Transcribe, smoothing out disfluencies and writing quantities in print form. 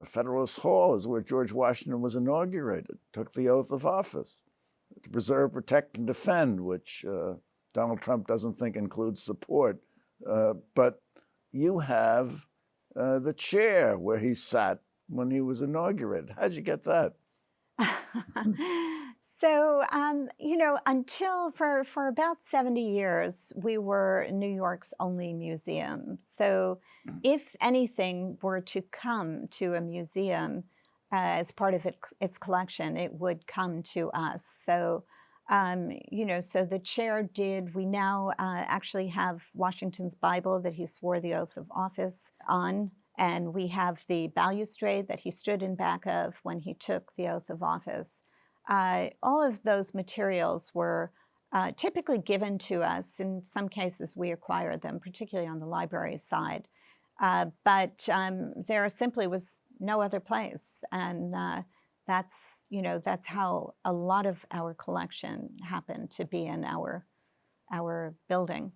Federalist Hall is where George Washington was inaugurated, took the oath of office to preserve, protect, and defend, which Donald Trump doesn't think includes support. But you have the chair where he sat when he was inaugurated. How'd you get that? So, until for about 70 years, we were New York's only museum. So, if anything were to come to a museum as part of its collection, it would come to us. So, so the chair did. We now actually have Washington's Bible that he swore the oath of office on. And we have the balustrade that he stood in back of when he took the oath of office. All of those materials were typically given to us. In some cases, we acquired them, particularly on the library side. But there simply was no other place. And that's how a lot of our collection happened to be in our building.